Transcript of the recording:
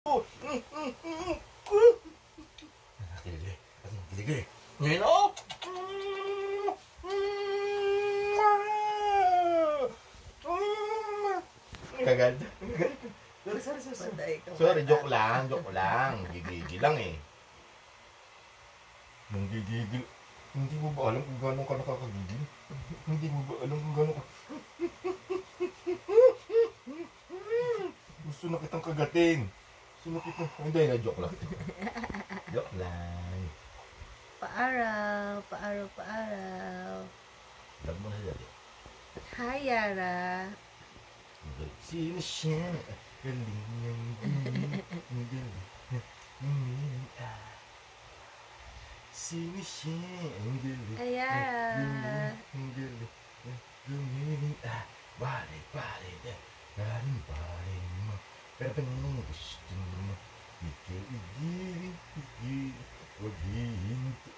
Kilig. Kilig. Ngayon, oh! Kagad. Sorry, joke lang. Gigigil lang eh. Nung gigigil, hindi mo ba alam kung gano'n ka nakakagigil? Hindi mo ba alam kung gano'n ka... Gusto na kitang kagatin. Hindi, na-joke lang. Joke lang. Paaraw. Lag mo na dali. Hi, Yara. Sino siya? Galing niyang galing. Sino siya? Ang galing. Ay, Yara. Ang galing. Gumiling. Bale. Galing mo. Pero kung gusto mo, ikaw igilin. Huwag hihinto.